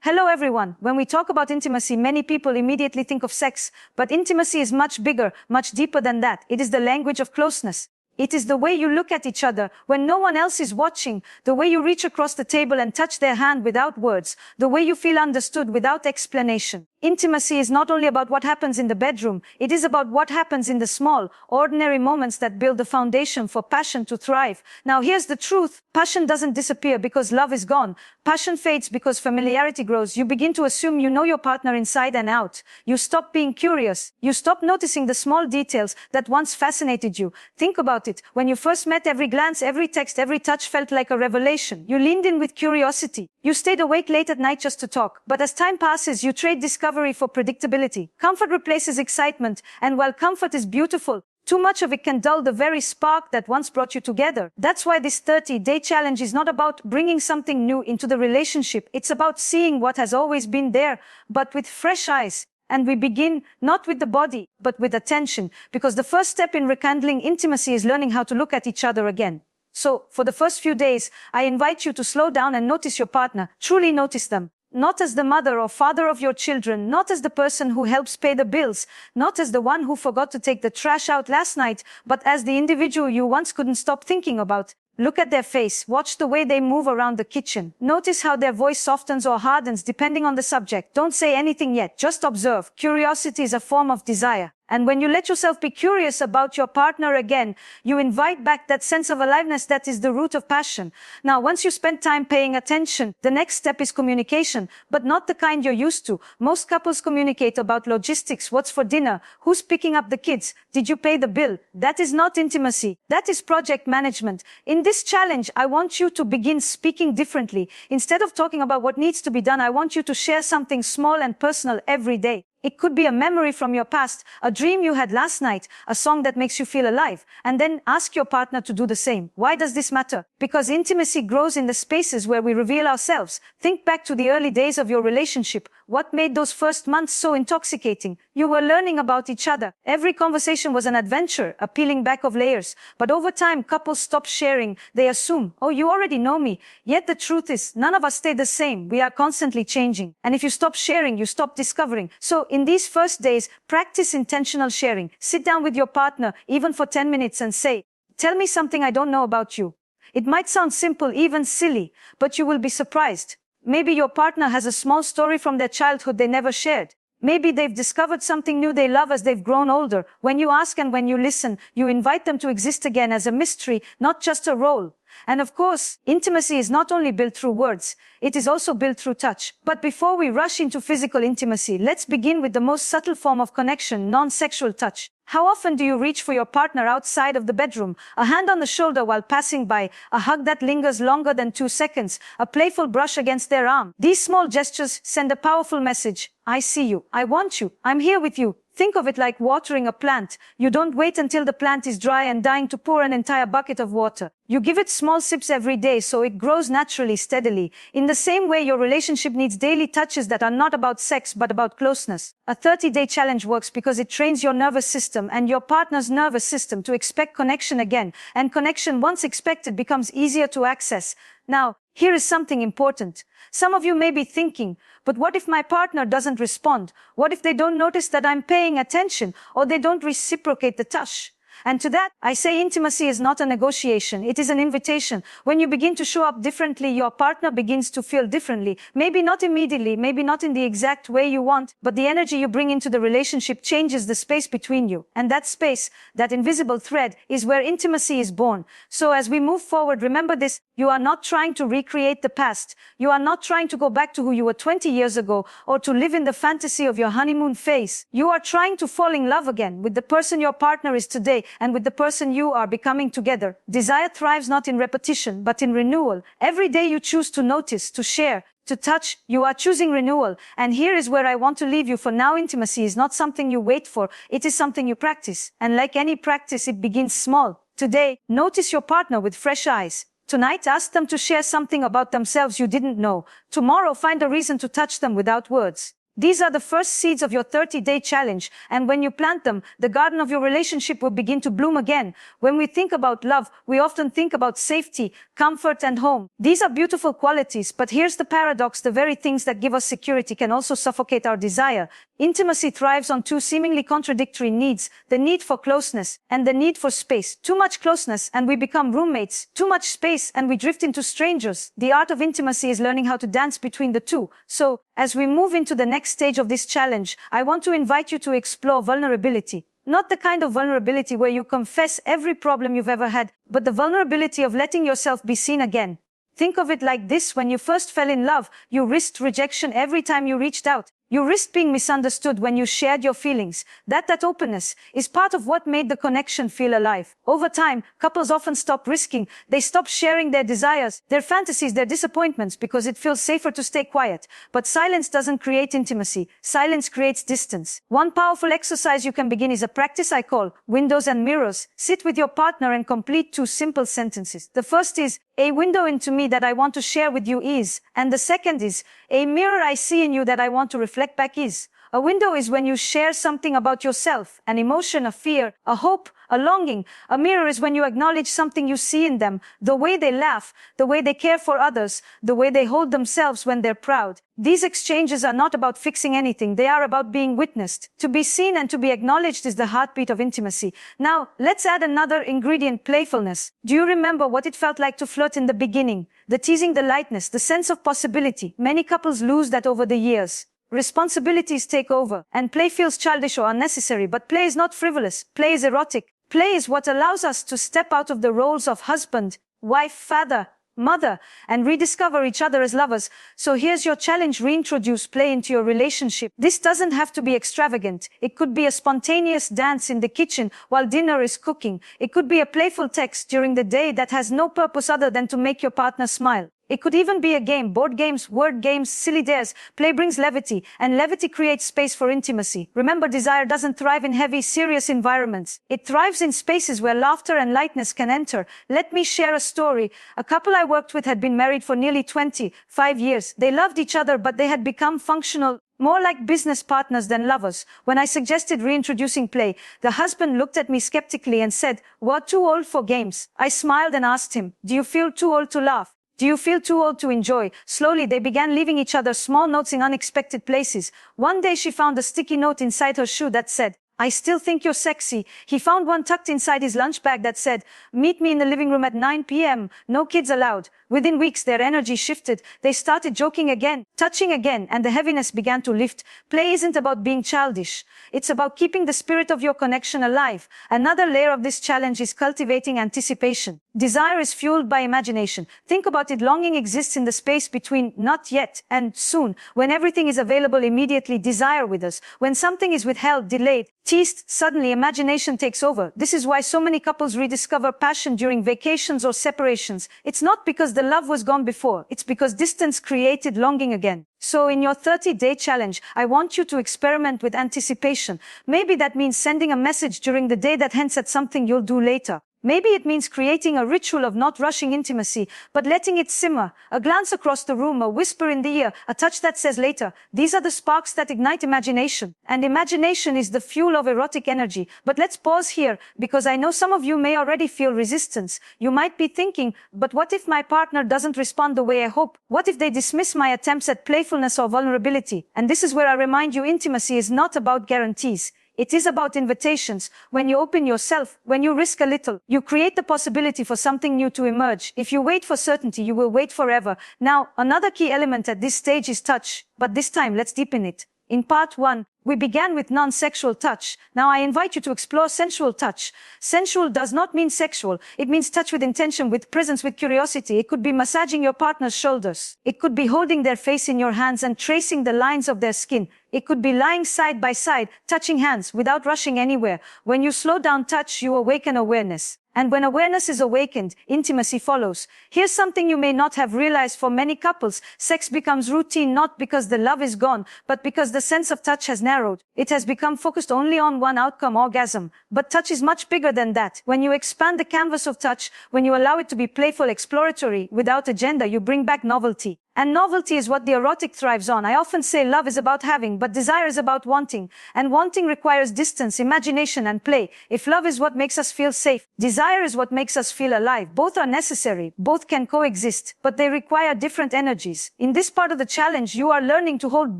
Hello everyone. When we talk about intimacy, many people immediately think of sex, but intimacy is much bigger, much deeper than that. It is the language of closeness. It is the way you look at each other when no one else is watching, the way you reach across the table and touch their hand without words, the way you feel understood without explanation. Intimacy is not only about what happens in the bedroom, it is about what happens in the small, ordinary moments that build the foundation for passion to thrive. Now here's the truth. Passion doesn't disappear because love is gone. Passion fades because familiarity grows. You begin to assume you know your partner inside and out. You stop being curious. You stop noticing the small details that once fascinated you. Think about it. When you first met, every glance, every text, every touch felt like a revelation. You leaned in with curiosity. You stayed awake late at night just to talk. But as time passes, you trade discovery for predictability. Comfort replaces excitement, and while comfort is beautiful, too much of it can dull the very spark that once brought you together. That's why this 30-day challenge is not about bringing something new into the relationship. It's about seeing what has always been there, but with fresh eyes. And we begin not with the body, but with attention, because the first step in rekindling intimacy is learning how to look at each other again. So, for the first few days, I invite you to slow down and notice your partner. Truly notice them. Not as the mother or father of your children, not as the person who helps pay the bills, not as the one who forgot to take the trash out last night, but as the individual you once couldn't stop thinking about. Look at their face. Watch the way they move around the kitchen. Notice how their voice softens or hardens depending on the subject. Don't say anything yet. Just observe. Curiosity is a form of desire. And when you let yourself be curious about your partner again, you invite back that sense of aliveness that is the root of passion. Now, once you spend time paying attention, the next step is communication, but not the kind you're used to. Most couples communicate about logistics, what's for dinner, who's picking up the kids, did you pay the bill? That is not intimacy. That is project management. In this challenge, I want you to begin speaking differently. Instead of talking about what needs to be done, I want you to share something small and personal every day. It could be a memory from your past, a dream you had last night, a song that makes you feel alive, and then ask your partner to do the same. Why does this matter? Because intimacy grows in the spaces where we reveal ourselves. Think back to the early days of your relationship. What made those first months so intoxicating? You were learning about each other. Every conversation was an adventure, a peeling back of layers. But over time, couples stop sharing. They assume, oh, you already know me. Yet the truth is, none of us stay the same. We are constantly changing. And if you stop sharing, you stop discovering. So in these first days, practice intentional sharing. Sit down with your partner, even for 10 minutes, and say, tell me something I don't know about you. It might sound simple, even silly, but you will be surprised. Maybe your partner has a small story from their childhood they never shared. Maybe they've discovered something new they love as they've grown older. When you ask and when you listen, you invite them to exist again as a mystery, not just a role. And of course, intimacy is not only built through words, it is also built through touch. But before we rush into physical intimacy, let's begin with the most subtle form of connection, non-sexual touch. How often do you reach for your partner outside of the bedroom? A hand on the shoulder while passing by, a hug that lingers longer than 2 seconds, a playful brush against their arm. These small gestures send a powerful message. I see you. I want you. I'm here with you. Think of it like watering a plant. You don't wait until the plant is dry and dying to pour an entire bucket of water. You give it small sips every day so it grows naturally, steadily. In the same way, your relationship needs daily touches that are not about sex but about closeness. A 30-day challenge works because it trains your nervous system and your partner's nervous system to expect connection again. And connection, once expected, becomes easier to access. Now, here is something important. Some of you may be thinking, but what if my partner doesn't respond? What if they don't notice that I'm paying attention, or they don't reciprocate the touch? And to that, I say intimacy is not a negotiation. It is an invitation. When you begin to show up differently, your partner begins to feel differently. Maybe not immediately, maybe not in the exact way you want, but the energy you bring into the relationship changes the space between you. And that space, that invisible thread, is where intimacy is born. So as we move forward, remember this. You are not trying to recreate the past. You are not trying to go back to who you were 20 years ago or to live in the fantasy of your honeymoon phase. You are trying to fall in love again with the person your partner is today and with the person you are becoming together. Desire thrives not in repetition, but in renewal. Every day you choose to notice, to share, to touch, you are choosing renewal. And here is where I want to leave you for now. Intimacy is not something you wait for. It is something you practice. And like any practice, it begins small. Today, notice your partner with fresh eyes. Tonight, ask them to share something about themselves you didn't know. Tomorrow, find a reason to touch them without words. These are the first seeds of your 30-day challenge, and when you plant them, the garden of your relationship will begin to bloom again. When we think about love, we often think about safety, comfort, and home. These are beautiful qualities, but here's the paradox: the very things that give us security can also suffocate our desire. Intimacy thrives on two seemingly contradictory needs: the need for closeness and the need for space. Too much closeness and we become roommates. Too much space and we drift into strangers. The art of intimacy is learning how to dance between the two. So, as we move into the next stage of this challenge, I want to invite you to explore vulnerability. Not the kind of vulnerability where you confess every problem you've ever had, but the vulnerability of letting yourself be seen again. Think of it like this: when you first fell in love, you risked rejection every time you reached out. You risked being misunderstood when you shared your feelings. That openness is part of what made the connection feel alive. Over time, couples often stop risking. They stop sharing their desires, their fantasies, their disappointments, because it feels safer to stay quiet. But silence doesn't create intimacy. Silence creates distance. One powerful exercise you can begin is a practice I call windows and mirrors. Sit with your partner and complete two simple sentences. The first is, a window into me that I want to share with you is, and the second is, a mirror I see in you that I want to reflect back is. A window is when you share something about yourself, an emotion, a fear, a hope, a longing. A mirror is when you acknowledge something you see in them, the way they laugh, the way they care for others, the way they hold themselves when they're proud. These exchanges are not about fixing anything. They are about being witnessed. To be seen and to be acknowledged is the heartbeat of intimacy. Now, let's add another ingredient: playfulness. Do you remember what it felt like to flirt in the beginning? The teasing, the lightness, the sense of possibility. Many couples lose that over the years. Responsibilities take over, and play feels childish or unnecessary, but play is not frivolous. Play is erotic. Play is what allows us to step out of the roles of husband, wife, father, mother, and rediscover each other as lovers. So here's your challenge: reintroduce play into your relationship. This doesn't have to be extravagant. It could be a spontaneous dance in the kitchen while dinner is cooking. It could be a playful text during the day that has no purpose other than to make your partner smile. It could even be a game: board games, word games, silly dares. Play brings levity, and levity creates space for intimacy. Remember, desire doesn't thrive in heavy, serious environments. It thrives in spaces where laughter and lightness can enter. Let me share a story. A couple I worked with had been married for nearly 25 years. They loved each other, but they had become functional, more like business partners than lovers. When I suggested reintroducing play, the husband looked at me skeptically and said, "We're too old for games." I smiled and asked him, "Do you feel too old to laugh? Do you feel too old to enjoy?" Slowly, they began leaving each other small notes in unexpected places. One day she found a sticky note inside her shoe that said, "I still think you're sexy." He found one tucked inside his lunch bag that said, "Meet me in the living room at 9 p.m. No kids allowed." Within weeks, their energy shifted. They started joking again, touching again, and the heaviness began to lift. Play isn't about being childish. It's about keeping the spirit of your connection alive. Another layer of this challenge is cultivating anticipation. Desire is fueled by imagination. Think about it. Longing exists in the space between not yet and soon. When everything is available immediately, desire withers. When something is withheld, delayed, teased, suddenly imagination takes over. This is why so many couples rediscover passion during vacations or separations. It's not because the love was gone before. It's because distance created longing again. So in your 30-day challenge, I want you to experiment with anticipation. Maybe that means sending a message during the day that hints at something you'll do later. Maybe it means creating a ritual of not rushing intimacy, but letting it simmer. A glance across the room, a whisper in the ear, a touch that says later. These are the sparks that ignite imagination. And imagination is the fuel of erotic energy. But let's pause here, because I know some of you may already feel resistance. You might be thinking, but what if my partner doesn't respond the way I hope? What if they dismiss my attempts at playfulness or vulnerability? And this is where I remind you, intimacy is not about guarantees. It is about invitations. When you open yourself, when you risk a little, you create the possibility for something new to emerge. If you wait for certainty, you will wait forever. Now, another key element at this stage is touch. But this time, let's deepen it. In part 1, we began with non-sexual touch. Now I invite you to explore sensual touch. Sensual does not mean sexual. It means touch with intention, with presence, with curiosity. It could be massaging your partner's shoulders. It could be holding their face in your hands and tracing the lines of their skin. It could be lying side by side, touching hands without rushing anywhere. When you slow down touch, you awaken awareness. And when awareness is awakened, intimacy follows. Here's something you may not have realized: for many couples, sex becomes routine not because the love is gone, but because the sense of touch has narrowed. It has become focused only on one outcome, orgasm. But touch is much bigger than that. When you expand the canvas of touch, when you allow it to be playful, exploratory, without agenda, you bring back novelty. And novelty is what the erotic thrives on. I often say love is about having, but desire is about wanting. And wanting requires distance, imagination, and play. If love is what makes us feel safe, desire is what makes us feel alive. Both are necessary. Both can coexist, but they require different energies. In this part of the challenge, you are learning to hold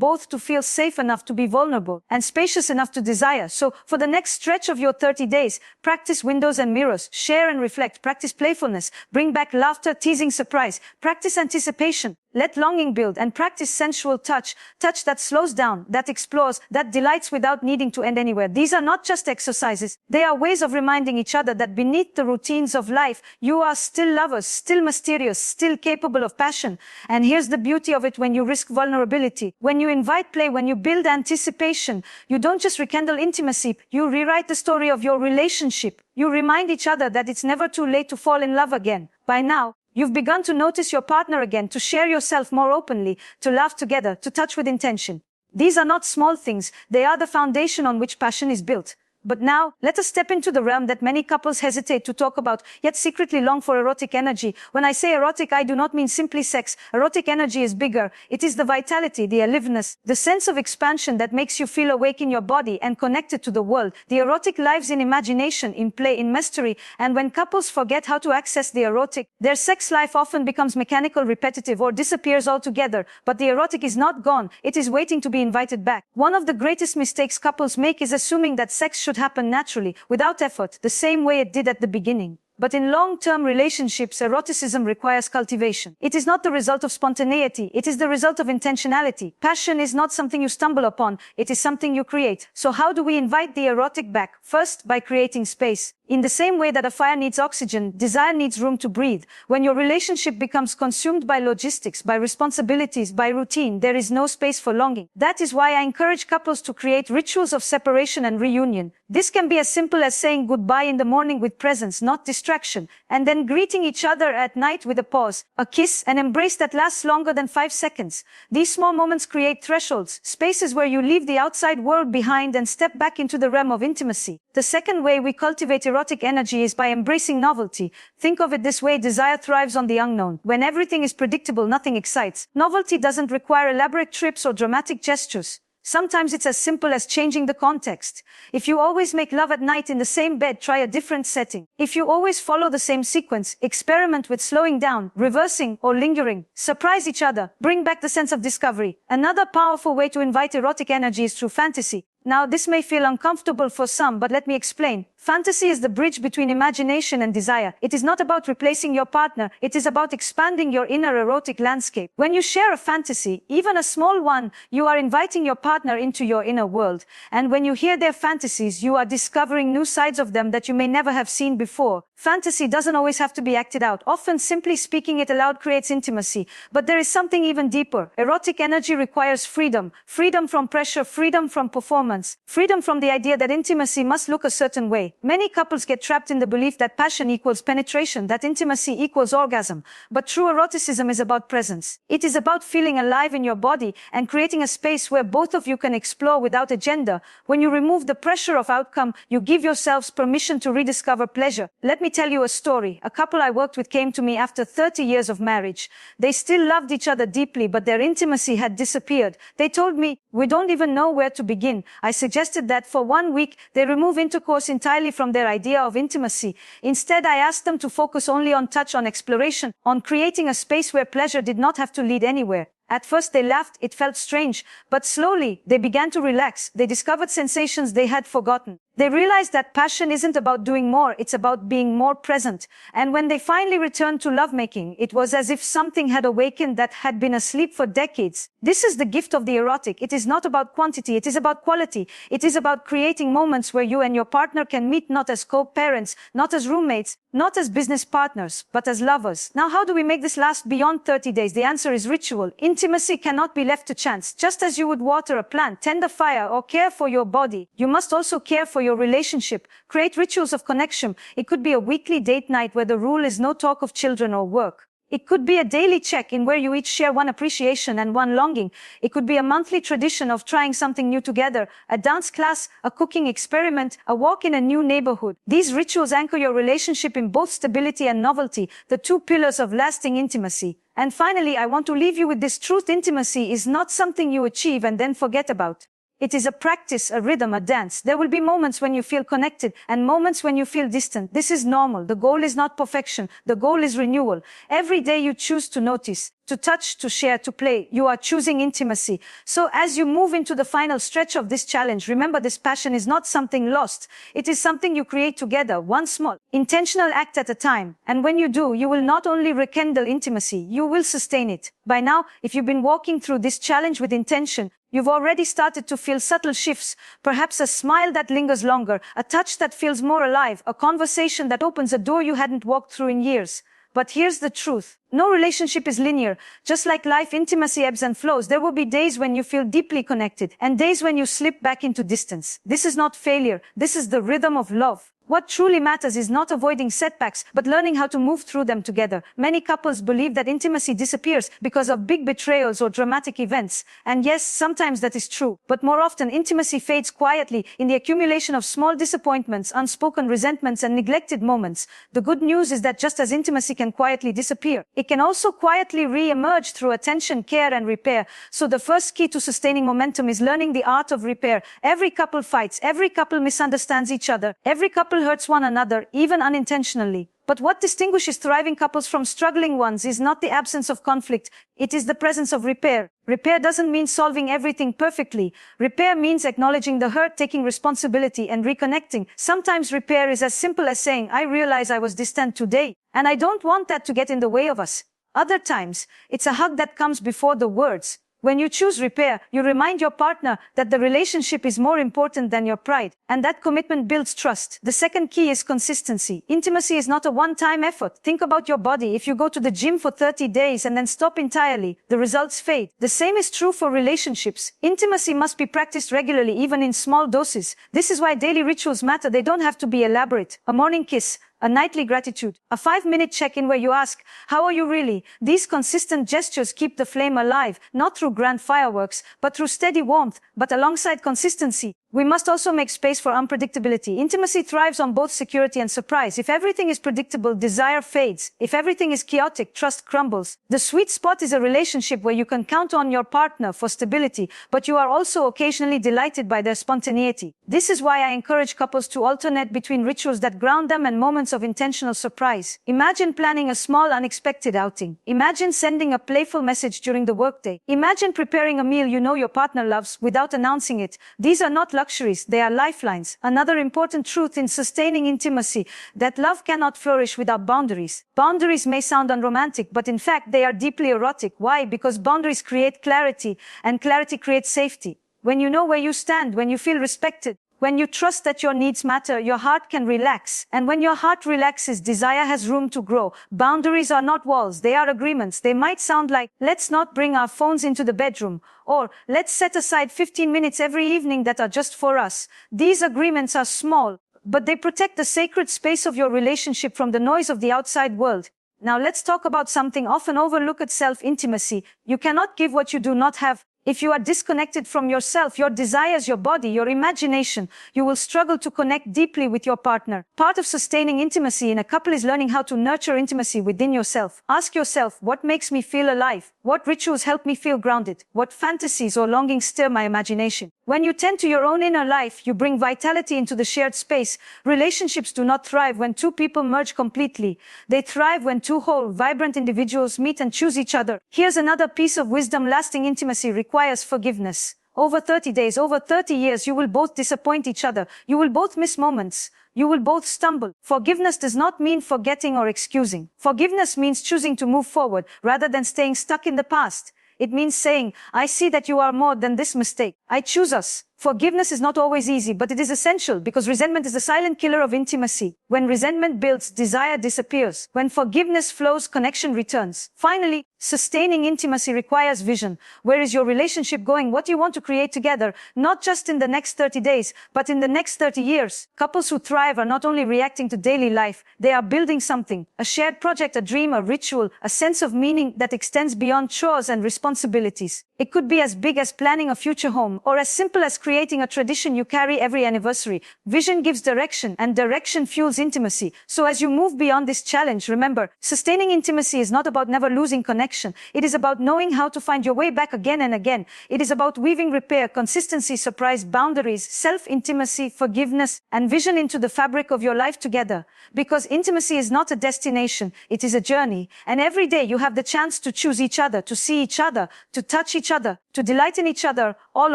both, to feel safe enough to be vulnerable and spacious enough to desire. So for the next stretch of your 30 days, practice windows and mirrors, share and reflect, practice playfulness, bring back laughter, teasing, surprise, practice anticipation. Let longing build, and practice sensual touch that slows down, that explores, that delights without needing to end anywhere. These are not just exercises. They are ways of reminding each other that beneath the routines of life, you are still lovers, still mysterious, still capable of passion. And here's the beauty of it: when you risk vulnerability, when you invite play, when you build anticipation, you don't just rekindle intimacy, you rewrite the story of your relationship. You remind each other that it's never too late to fall in love again. By now, you've begun to notice your partner again, to share yourself more openly, to laugh together, to touch with intention. These are not small things. They are the foundation on which passion is built. But now, let us step into the realm that many couples hesitate to talk about, yet secretly long for: erotic energy. When I say erotic, I do not mean simply sex. Erotic energy is bigger. It is the vitality, the aliveness, the sense of expansion that makes you feel awake in your body and connected to the world. The erotic lives in imagination, in play, in mystery. And when couples forget how to access the erotic, their sex life often becomes mechanical, repetitive, or disappears altogether. But the erotic is not gone. It is waiting to be invited back. One of the greatest mistakes couples make is assuming that sex should happen naturally, without effort, the same way it did at the beginning. But in long-term relationships, eroticism requires cultivation. It is not the result of spontaneity. It is the result of intentionality. Passion is not something you stumble upon. It is something you create. So how do we invite the erotic back? First, by creating space. In the same way that a fire needs oxygen, desire needs room to breathe. When your relationship becomes consumed by logistics, by responsibilities, by routine, there is no space for longing. That is why I encourage couples to create rituals of separation and reunion. This can be as simple as saying goodbye in the morning with presence, not distraction, and then greeting each other at night with a pause, a kiss, an embrace that lasts longer than 5 seconds. These small moments create thresholds, spaces where you leave the outside world behind and step back into the realm of intimacy. The second way we cultivate erotic energy is by embracing novelty. Think of it this way: desire thrives on the unknown. When everything is predictable, nothing excites. Novelty doesn't require elaborate trips or dramatic gestures. Sometimes it's as simple as changing the context. If you always make love at night in the same bed, try a different setting. If you always follow the same sequence, experiment with slowing down, reversing, or lingering. Surprise each other. Bring back the sense of discovery. Another powerful way to invite erotic energy is through fantasy. Now, this may feel uncomfortable for some, but let me explain. Fantasy is the bridge between imagination and desire. It is not about replacing your partner. It is about expanding your inner erotic landscape. When you share a fantasy, even a small one, you are inviting your partner into your inner world. And when you hear their fantasies, you are discovering new sides of them that you may never have seen before. Fantasy doesn't always have to be acted out. Often, simply speaking it aloud creates intimacy. But there is something even deeper. Erotic energy requires freedom. Freedom from pressure, freedom from performance, freedom from the idea that intimacy must look a certain way. Many couples get trapped in the belief that passion equals penetration, that intimacy equals orgasm. But true eroticism is about presence. It is about feeling alive in your body and creating a space where both of you can explore without agenda. When you remove the pressure of outcome, you give yourselves permission to rediscover pleasure. Let me tell you a story. A couple I worked with came to me after 30 years of marriage. They still loved each other deeply, but their intimacy had disappeared. They told me, "We don't even know where to begin." I suggested that for 1 week, they remove intercourse entirely from their idea of intimacy. Instead, I asked them to focus only on touch, on exploration, on creating a space where pleasure did not have to lead anywhere. At first they laughed, it felt strange, but slowly they began to relax. They discovered sensations they had forgotten. They realized that passion isn't about doing more, it's about being more present. And when they finally returned to lovemaking, it was as if something had awakened that had been asleep for decades. This is the gift of the erotic. It is not about quantity, it is about quality. It is about creating moments where you and your partner can meet not as co-parents, not as roommates, not as business partners, but as lovers. Now, how do we make this last beyond 30 days? The answer is ritual. Intimacy cannot be left to chance. Just as you would water a plant, tend a fire, or care for your body, you must also care for your relationship. Create rituals of connection. It could be a weekly date night where the rule is no talk of children or work. It could be a daily check-in where you each share one appreciation and one longing. It could be a monthly tradition of trying something new together, a dance class, a cooking experiment, a walk in a new neighborhood. These rituals anchor your relationship in both stability and novelty, the two pillars of lasting intimacy. And finally, I want to leave you with this truth: intimacy is not something you achieve and then forget about. It is a practice, a rhythm, a dance. There will be moments when you feel connected and moments when you feel distant. This is normal. The goal is not perfection. The goal is renewal. Every day you choose to notice, to touch, to share, to play. You are choosing intimacy. So as you move into the final stretch of this challenge, remember, this passion is not something lost. It is something you create together, one small, intentional act at a time. And when you do, you will not only rekindle intimacy, you will sustain it. By now, if you've been walking through this challenge with intention, you've already started to feel subtle shifts, perhaps a smile that lingers longer, a touch that feels more alive, a conversation that opens a door you hadn't walked through in years. But here's the truth. No relationship is linear. Just like life, intimacy ebbs and flows. There will be days when you feel deeply connected and days when you slip back into distance. This is not failure. This is the rhythm of love. What truly matters is not avoiding setbacks, but learning how to move through them together. Many couples believe that intimacy disappears because of big betrayals or dramatic events. And yes, sometimes that is true. But more often, intimacy fades quietly in the accumulation of small disappointments, unspoken resentments, and neglected moments. The good news is that just as intimacy can quietly disappear, it can also quietly re-emerge through attention, care, and repair. So the first key to sustaining momentum is learning the art of repair. Every couple fights. Every couple misunderstands each other. Every couple hurts one another, even unintentionally. But what distinguishes thriving couples from struggling ones is not the absence of conflict. It is the presence of repair. Repair doesn't mean solving everything perfectly. Repair means acknowledging the hurt, taking responsibility, and reconnecting. Sometimes repair is as simple as saying, I realize I was distant today, and I don't want that to get in the way of us. Other times, it's a hug that comes before the words. When you choose repair, you remind your partner that the relationship is more important than your pride, and that commitment builds trust. The second key is consistency. Intimacy is not a one-time effort. Think about your body. If you go to the gym for 30 days and then stop entirely, the results fade. The same is true for relationships. Intimacy must be practiced regularly, even in small doses. This is why daily rituals matter. They don't have to be elaborate. A morning kiss, a nightly gratitude, a 5-minute check-in where you ask, how are you really? These consistent gestures keep the flame alive, not through grand fireworks, but through steady warmth. But alongside consistency, we must also make space for unpredictability. Intimacy thrives on both security and surprise. If everything is predictable, desire fades. If everything is chaotic, trust crumbles. The sweet spot is a relationship where you can count on your partner for stability, but you are also occasionally delighted by their spontaneity. This is why I encourage couples to alternate between rituals that ground them and moments of intentional surprise. Imagine planning a small, unexpected outing. Imagine sending a playful message during the workday. Imagine preparing a meal you know your partner loves without announcing it. These are not luxuries, they are lifelines. Another important truth in sustaining intimacy, that love cannot flourish without boundaries. Boundaries may sound unromantic, but in fact they are deeply erotic. Why? Because boundaries create clarity, and clarity creates safety. When you know where you stand, when you feel respected, when you trust that your needs matter, your heart can relax. And when your heart relaxes, desire has room to grow. Boundaries are not walls, they are agreements. They might sound like, let's not bring our phones into the bedroom, or let's set aside 15 minutes every evening that are just for us. These agreements are small, but they protect the sacred space of your relationship from the noise of the outside world. Now let's talk about something often overlooked: self-intimacy. You cannot give what you do not have. If you are disconnected from yourself, your desires, your body, your imagination, you will struggle to connect deeply with your partner. Part of sustaining intimacy in a couple is learning how to nurture intimacy within yourself. Ask yourself, what makes me feel alive? What rituals help me feel grounded? What fantasies or longings stir my imagination? When you tend to your own inner life, you bring vitality into the shared space. Relationships do not thrive when two people merge completely. They thrive when two whole, vibrant individuals meet and choose each other. Here's another piece of wisdom: lasting intimacy requires forgiveness. Over 30 days, over 30 years, you will both disappoint each other. You will both miss moments. You will both stumble. Forgiveness does not mean forgetting or excusing. Forgiveness means choosing to move forward rather than staying stuck in the past. It means saying, I see that you are more than this mistake. I choose us. Forgiveness is not always easy, but it is essential because resentment is the silent killer of intimacy. When resentment builds, desire disappears. When forgiveness flows, connection returns. Finally, sustaining intimacy requires vision. Where is your relationship going? What do you want to create together? Not just in the next 30 days, but in the next 30 years. Couples who thrive are not only reacting to daily life, they are building something. A shared project, a dream, a ritual, a sense of meaning that extends beyond chores and responsibilities. It could be as big as planning a future home, or as simple as creating a tradition you carry every anniversary. Vision gives direction, and direction fuels intimacy. So as you move beyond this challenge, remember, sustaining intimacy is not about never losing connection. It is about knowing how to find your way back again and again. It is about weaving repair, consistency, surprise, boundaries, self-intimacy, forgiveness, and vision into the fabric of your life together. Because intimacy is not a destination, it is a journey. And every day you have the chance to choose each other, to see each other, to touch each other, to delight in each other all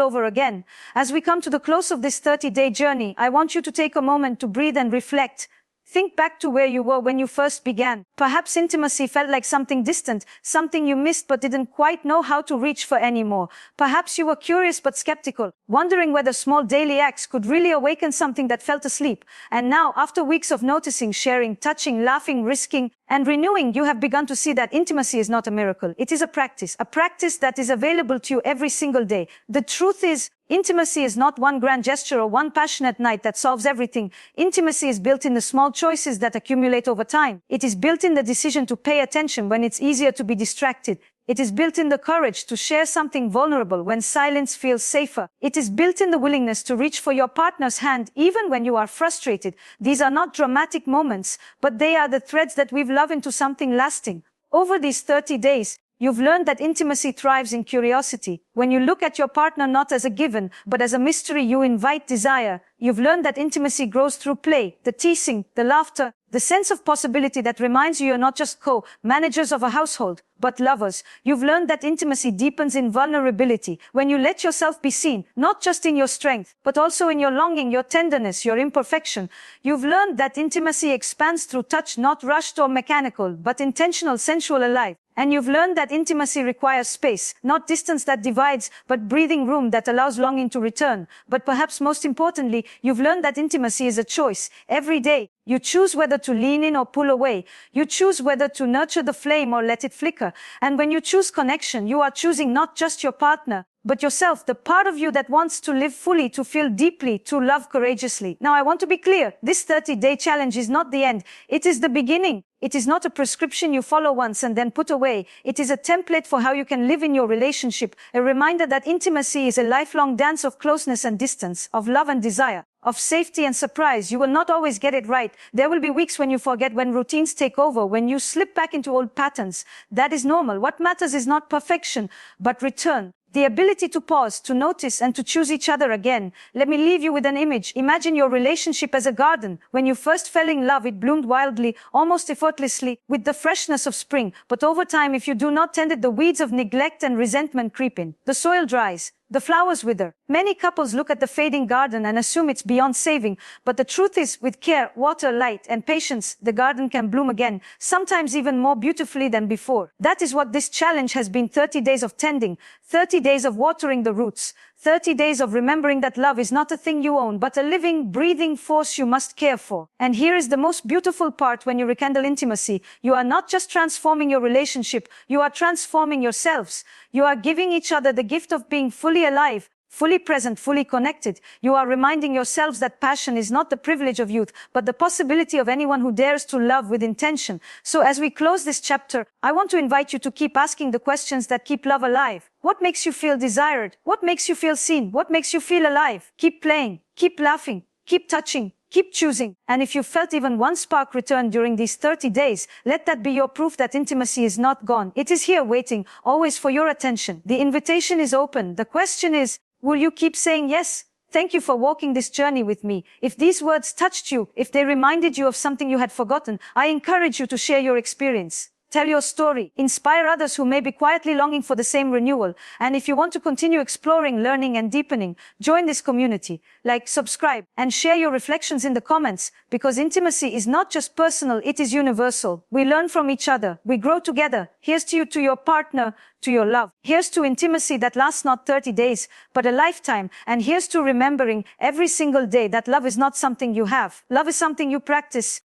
over again. As we come to the close of this 30-day journey, I want you to take a moment to breathe and reflect. Think back to where you were when you first began. Perhaps intimacy felt like something distant, something you missed but didn't quite know how to reach for anymore. Perhaps you were curious but skeptical, wondering whether small daily acts could really awaken something that felt asleep. And now, after weeks of noticing, sharing, touching, laughing, risking, and renewing, you have begun to see that intimacy is not a miracle. It is a practice that is available to you every single day. The truth is, intimacy is not one grand gesture or one passionate night that solves everything. Intimacy is built in the small choices that accumulate over time. It is built in the decision to pay attention when it's easier to be distracted. It is built in the courage to share something vulnerable when silence feels safer. It is built in the willingness to reach for your partner's hand even when you are frustrated. These are not dramatic moments, but they are the threads that weave love into something lasting. Over these 30 days, you've learned that intimacy thrives in curiosity. When you look at your partner not as a given, but as a mystery, you invite desire. You've learned that intimacy grows through play, the teasing, the laughter, the sense of possibility that reminds you you're not just co-managers of a household, but lovers. You've learned that intimacy deepens in vulnerability, when you let yourself be seen, not just in your strength, but also in your longing, your tenderness, your imperfection. You've learned that intimacy expands through touch, not rushed or mechanical, but intentional, sensual, alive. And you've learned that intimacy requires space, not distance that divides, but breathing room that allows longing to return. But perhaps most importantly, you've learned that intimacy is a choice. Every day, you choose whether to lean in or pull away. You choose whether to nurture the flame or let it flicker. And when you choose connection, you are choosing not just your partner, but yourself, the part of you that wants to live fully, to feel deeply, to love courageously. Now, I want to be clear. This 30-day challenge is not the end. It is the beginning. It is not a prescription you follow once and then put away. It is a template for how you can live in your relationship, a reminder that intimacy is a lifelong dance of closeness and distance, of love and desire, of safety and surprise. You will not always get it right. There will be weeks when you forget, when routines take over, when you slip back into old patterns. That is normal. What matters is not perfection, but return. The ability to pause, to notice, and to choose each other again. Let me leave you with an image. Imagine your relationship as a garden. When you first fell in love, it bloomed wildly, almost effortlessly, with the freshness of spring. But over time, if you do not tend it, the weeds of neglect and resentment creep in. The soil dries. The flowers wither. Many couples look at the fading garden and assume it's beyond saving. But the truth is, with care, water, light, and patience, the garden can bloom again, sometimes even more beautifully than before. That is what this challenge has been. 30 days of tending, 30 days of watering the roots, 30 days of remembering that love is not a thing you own, but a living, breathing force you must care for. And here is the most beautiful part: when you rekindle intimacy, you are not just transforming your relationship, you are transforming yourselves. You are giving each other the gift of being fully alive, fully present, fully connected. You are reminding yourselves that passion is not the privilege of youth, but the possibility of anyone who dares to love with intention. So as we close this chapter, I want to invite you to keep asking the questions that keep love alive. What makes you feel desired? What makes you feel seen? What makes you feel alive? Keep playing, keep laughing, keep touching, keep choosing. And if you felt even one spark return during these 30 days, let that be your proof that intimacy is not gone. It is here waiting, always for your attention. The invitation is open. The question is, will you keep saying yes? Thank you for walking this journey with me. If these words touched you, if they reminded you of something you had forgotten, I encourage you to share your experience. tell your story, inspire others who may be quietly longing for the same renewal. And if you want to continue exploring, learning, and deepening, join this community. Like, subscribe, and share your reflections in the comments, because intimacy is not just personal, it is universal. We learn from each other. We grow together. Here's to you, to your partner, to your love. Here's to intimacy that lasts not 30 days, but a lifetime. And here's to remembering every single day that love is not something you have. Love is something you practice.